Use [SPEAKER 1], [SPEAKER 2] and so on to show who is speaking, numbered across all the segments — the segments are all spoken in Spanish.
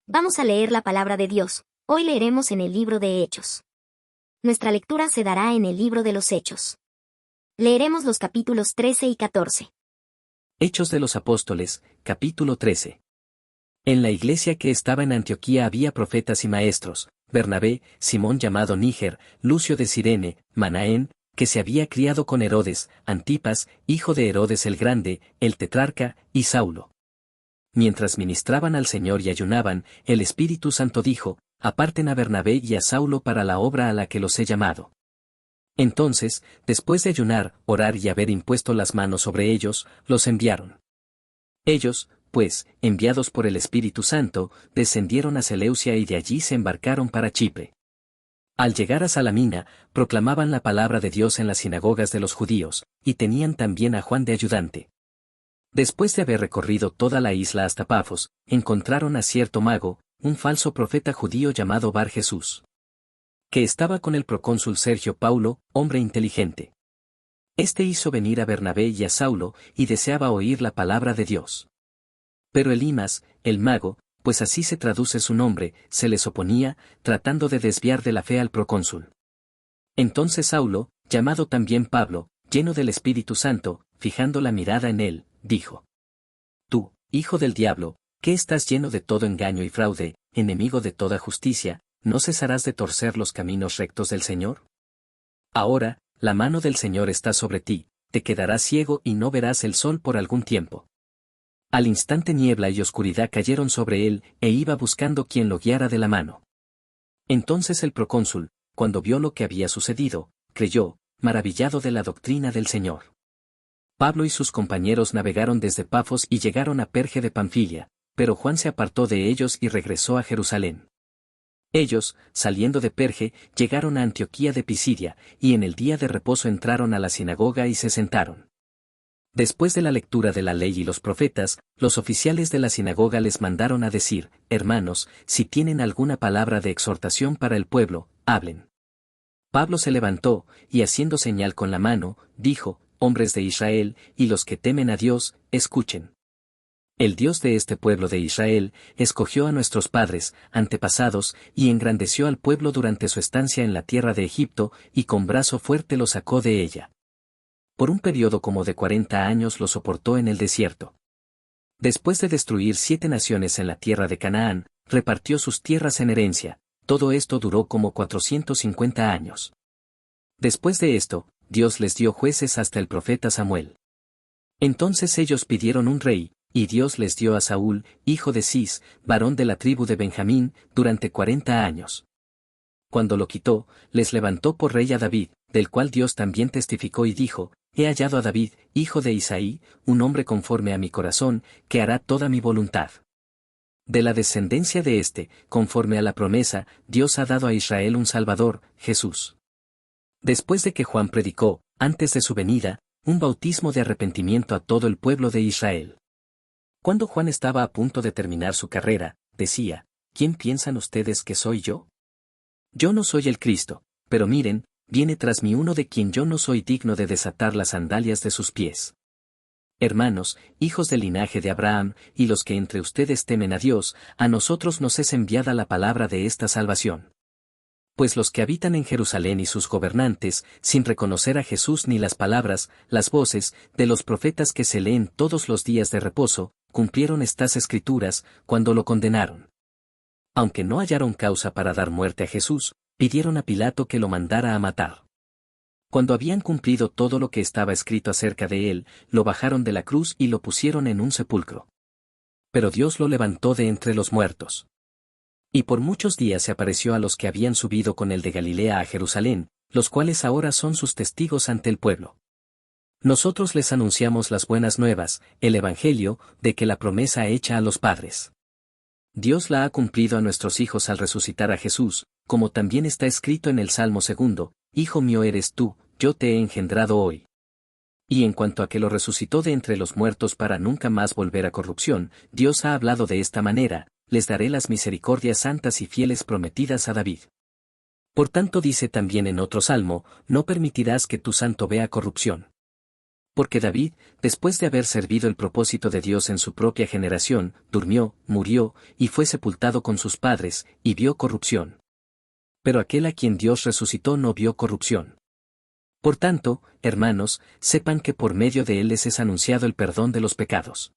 [SPEAKER 1] Vamos a leer la palabra de Dios. Hoy leeremos en el libro de Hechos. Nuestra lectura se dará en el libro de los Hechos. Leeremos los capítulos 13 y 14.
[SPEAKER 2] Hechos de los Apóstoles, capítulo 13. En la iglesia que estaba en Antioquía había profetas y maestros: Bernabé, Simón llamado Níger, Lucio de Cirene, Manaén, que se había criado con Herodes, Antipas, hijo de Herodes el Grande, el tetrarca, y Saulo. Mientras ministraban al Señor y ayunaban, el Espíritu Santo dijo: aparten a Bernabé y a Saulo para la obra a la que los he llamado. Entonces, después de ayunar, orar y haber impuesto las manos sobre ellos, los enviaron. Ellos, pues, enviados por el Espíritu Santo, descendieron a Seleucia y de allí se embarcaron para Chipre. Al llegar a Salamina, proclamaban la palabra de Dios en las sinagogas de los judíos, y tenían también a Juan de ayudante. Después de haber recorrido toda la isla hasta Pafos, encontraron a cierto mago, un falso profeta judío llamado Bar Jesús, que estaba con el procónsul Sergio Paulo, hombre inteligente. Este hizo venir a Bernabé y a Saulo, y deseaba oír la palabra de Dios. Pero Elimas, el mago, pues así se traduce su nombre, se les oponía, tratando de desviar de la fe al procónsul. Entonces Saulo, llamado también Pablo, lleno del Espíritu Santo, fijando la mirada en él, dijo: Tú, hijo del diablo, que estás lleno de todo engaño y fraude, enemigo de toda justicia, ¿no cesarás de torcer los caminos rectos del Señor? Ahora, la mano del Señor está sobre ti, te quedarás ciego y no verás el sol por algún tiempo. Al instante niebla y oscuridad cayeron sobre él, e iba buscando quien lo guiara de la mano. Entonces el procónsul, cuando vio lo que había sucedido, creyó, maravillado de la doctrina del Señor. Pablo y sus compañeros navegaron desde Pafos y llegaron a Perge de Panfilia, pero Juan se apartó de ellos y regresó a Jerusalén. Ellos, saliendo de Perge, llegaron a Antioquía de Pisidia, y en el día de reposo entraron a la sinagoga y se sentaron. Después de la lectura de la ley y los profetas, los oficiales de la sinagoga les mandaron a decir: hermanos, si tienen alguna palabra de exhortación para el pueblo, hablen. Pablo se levantó, y haciendo señal con la mano, dijo: hombres de Israel, y los que temen a Dios, escuchen. El Dios de este pueblo de Israel, escogió a nuestros padres, antepasados, y engrandeció al pueblo durante su estancia en la tierra de Egipto, y con brazo fuerte lo sacó de ella. Por un periodo como de 40 años lo soportó en el desierto. Después de destruir 7 naciones en la tierra de Canaán, repartió sus tierras en herencia. Todo esto duró como 450 años. Después de esto, Dios les dio jueces hasta el profeta Samuel. Entonces ellos pidieron un rey, y Dios les dio a Saúl, hijo de Cis, varón de la tribu de Benjamín, durante 40 años. Cuando lo quitó, les levantó por rey a David, del cual Dios también testificó y dijo: he hallado a David, hijo de Isaí, un hombre conforme a mi corazón, que hará toda mi voluntad. De la descendencia de éste, conforme a la promesa, Dios ha dado a Israel un Salvador, Jesús. Después de que Juan predicó, antes de su venida, un bautismo de arrepentimiento a todo el pueblo de Israel. Cuando Juan estaba a punto de terminar su carrera, decía: ¿quién piensan ustedes que soy yo? Yo no soy el Cristo, pero miren, viene tras mí uno de quien yo no soy digno de desatar las sandalias de sus pies. Hermanos, hijos del linaje de Abraham, y los que entre ustedes temen a Dios, a nosotros nos es enviada la palabra de esta salvación. Pues los que habitan en Jerusalén y sus gobernantes, sin reconocer a Jesús ni las palabras, las voces, de los profetas que se leen todos los días de reposo, cumplieron estas escrituras, cuando lo condenaron. Aunque no hallaron causa para dar muerte a Jesús, pidieron a Pilato que lo mandara a matar. Cuando habían cumplido todo lo que estaba escrito acerca de él, lo bajaron de la cruz y lo pusieron en un sepulcro. Pero Dios lo levantó de entre los muertos. Y por muchos días se apareció a los que habían subido con él de Galilea a Jerusalén, los cuales ahora son sus testigos ante el pueblo. Nosotros les anunciamos las buenas nuevas, el Evangelio, de que la promesa hecha a los padres, Dios la ha cumplido a nuestros hijos al resucitar a Jesús, como también está escrito en el Salmo 2: Hijo mío eres tú, yo te he engendrado hoy. Y en cuanto a que lo resucitó de entre los muertos para nunca más volver a corrupción, Dios ha hablado de esta manera: les daré las misericordias santas y fieles prometidas a David. Por tanto dice también en otro salmo: no permitirás que tu santo vea corrupción. Porque David, después de haber servido el propósito de Dios en su propia generación, durmió, murió, y fue sepultado con sus padres, y vio corrupción. Pero aquel a quien Dios resucitó no vio corrupción. Por tanto, hermanos, sepan que por medio de él les es anunciado el perdón de los pecados.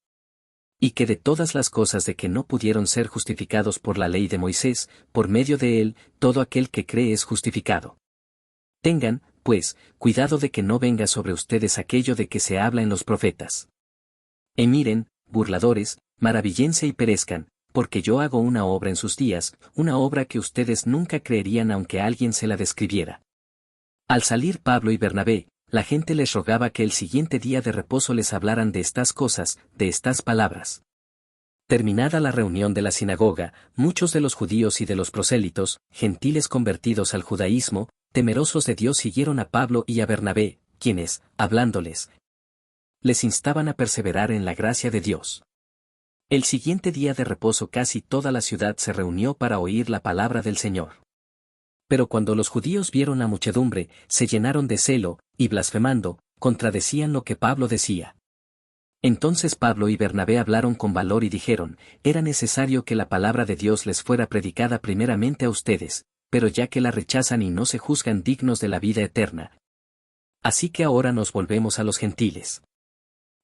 [SPEAKER 2] Y que de todas las cosas de que no pudieron ser justificados por la ley de Moisés, por medio de él, todo aquel que cree es justificado. Tengan, pues, cuidado de que no venga sobre ustedes aquello de que se habla en los profetas. Miren, burladores, maravillense y perezcan, porque yo hago una obra en sus días, una obra que ustedes nunca creerían aunque alguien se la describiera. Al salir Pablo y Bernabé, la gente les rogaba que el siguiente día de reposo les hablaran de estas cosas, de estas palabras. Terminada la reunión de la sinagoga, muchos de los judíos y de los prosélitos, gentiles convertidos al judaísmo, temerosos de Dios siguieron a Pablo y a Bernabé, quienes, hablándoles, les instaban a perseverar en la gracia de Dios. El siguiente día de reposo casi toda la ciudad se reunió para oír la palabra del Señor. Pero cuando los judíos vieron la muchedumbre, se llenaron de celo, y blasfemando, contradecían lo que Pablo decía. Entonces Pablo y Bernabé hablaron con valor y dijeron, era necesario que la palabra de Dios les fuera predicada primeramente a ustedes, pero ya que la rechazan y no se juzgan dignos de la vida eterna. Así que ahora nos volvemos a los gentiles.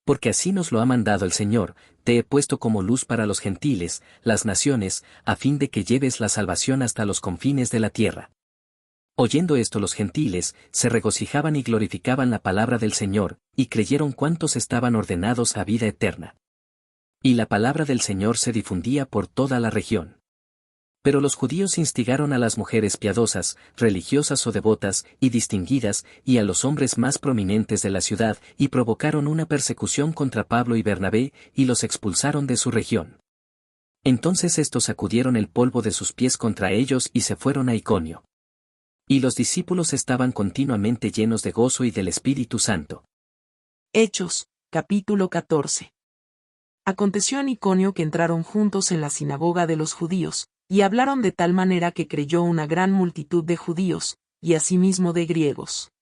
[SPEAKER 2] Porque así nos lo ha mandado el Señor, te he puesto como luz para los gentiles, las naciones, a fin de que lleves la salvación hasta los confines de la tierra. Oyendo esto los gentiles, se regocijaban y glorificaban la palabra del Señor, y creyeron cuantos estaban ordenados a vida eterna. Y la palabra del Señor se difundía por toda la región. Pero los judíos instigaron a las mujeres piadosas, religiosas o devotas, y distinguidas, y a los hombres más prominentes de la ciudad, y provocaron una persecución contra Pablo y Bernabé, y los expulsaron de su región. Entonces estos sacudieron el polvo de sus pies contra ellos y se fueron a Iconio. Y los discípulos estaban continuamente llenos de gozo y del Espíritu Santo.
[SPEAKER 3] Hechos, capítulo 14. Aconteció en Iconio que entraron juntos en la sinagoga de los judíos, y hablaron de tal manera que creyó una gran multitud de judíos, y asimismo de griegos.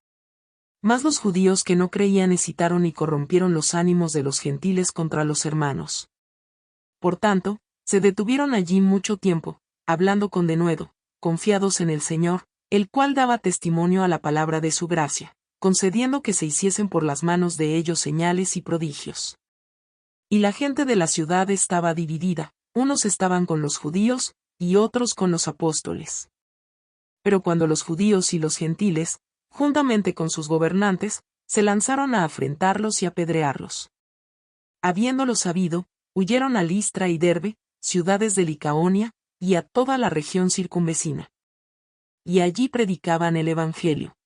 [SPEAKER 3] Mas los judíos que no creían excitaron y corrompieron los ánimos de los gentiles contra los hermanos. Por tanto, se detuvieron allí mucho tiempo, hablando con denuedo, confiados en el Señor, el cual daba testimonio a la palabra de su gracia, concediendo que se hiciesen por las manos de ellos señales y prodigios. Y la gente de la ciudad estaba dividida, unos estaban con los judíos, y otros con los apóstoles. Pero cuando los judíos y los gentiles, juntamente con sus gobernantes, se lanzaron a afrentarlos y apedrearlos. Habiéndolo sabido, huyeron a Listra y Derbe, ciudades de Licaonia, y a toda la región circunvecina. Y allí predicaban el Evangelio.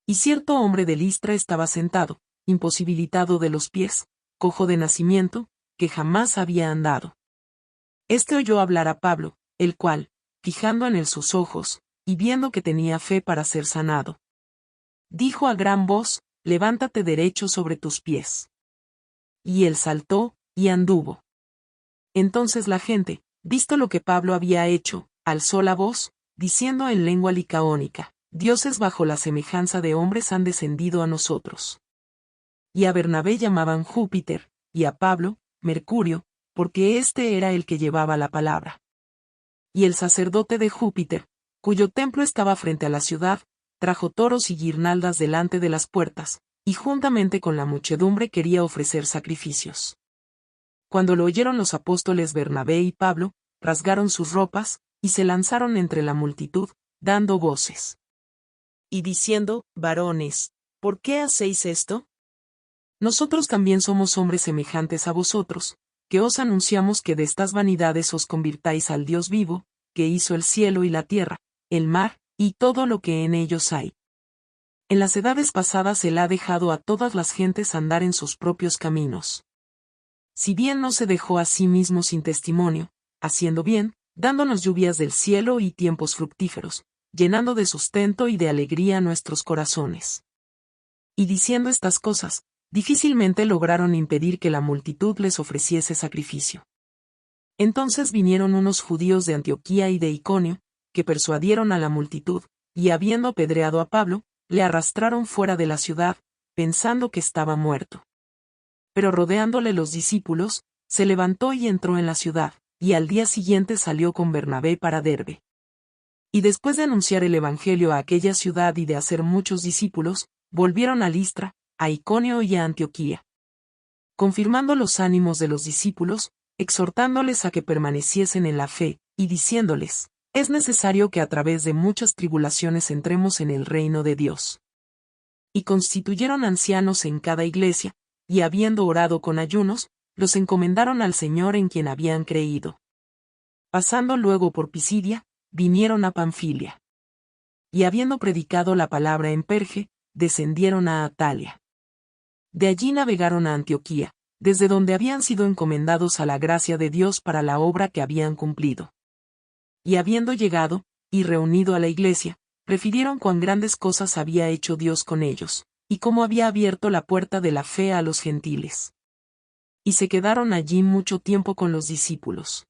[SPEAKER 3] Y cierto hombre de Listra estaba sentado, imposibilitado de los pies, cojo de nacimiento, que jamás había andado. Este oyó hablar a Pablo, el cual, fijando en él sus ojos, y viendo que tenía fe para ser sanado, dijo a gran voz, levántate derecho sobre tus pies. Y él saltó, y anduvo. Entonces la gente, visto lo que Pablo había hecho, alzó la voz, diciendo en lengua licaónica, dioses bajo la semejanza de hombres han descendido a nosotros. Y a Bernabé llamaban Júpiter, y a Pablo, Mercurio, porque éste era el que llevaba la palabra. Y el sacerdote de Júpiter, cuyo templo estaba frente a la ciudad, trajo toros y guirnaldas delante de las puertas, y juntamente con la muchedumbre quería ofrecer sacrificios. Cuando lo oyeron los apóstoles Bernabé y Pablo, rasgaron sus ropas, y se lanzaron entre la multitud, dando voces. Y diciendo, varones, ¿por qué hacéis esto? Nosotros también somos hombres semejantes a vosotros, que os anunciamos que de estas vanidades os convirtáis al Dios vivo, que hizo el cielo y la tierra, el mar, y todo lo que en ellos hay. En las edades pasadas él ha dejado a todas las gentes andar en sus propios caminos. Si bien no se dejó a sí mismo sin testimonio, haciendo bien, dándonos lluvias del cielo y tiempos fructíferos, llenando de sustento y de alegría nuestros corazones. Y diciendo estas cosas, difícilmente lograron impedir que la multitud les ofreciese sacrificio. Entonces vinieron unos judíos de Antioquía y de Iconio, que persuadieron a la multitud, y habiendo apedreado a Pablo, le arrastraron fuera de la ciudad, pensando que estaba muerto. Pero rodeándole los discípulos, se levantó y entró en la ciudad, y al día siguiente salió con Bernabé para Derbe. Y después de anunciar el Evangelio a aquella ciudad y de hacer muchos discípulos, volvieron a Listra, a Iconio y a Antioquía, confirmando los ánimos de los discípulos, exhortándoles a que permaneciesen en la fe, y diciéndoles, es necesario que a través de muchas tribulaciones entremos en el reino de Dios. Y constituyeron ancianos en cada iglesia, y habiendo orado con ayunos, los encomendaron al Señor en quien habían creído. Pasando luego por Pisidia, vinieron a Panfilia. Y habiendo predicado la palabra en Perge, descendieron a Atalia. De allí navegaron a Antioquía, desde donde habían sido encomendados a la gracia de Dios para la obra que habían cumplido. Y habiendo llegado, y reunido a la iglesia, refirieron cuán grandes cosas había hecho Dios con ellos, y cómo había abierto la puerta de la fe a los gentiles. Y se quedaron allí mucho tiempo con los discípulos.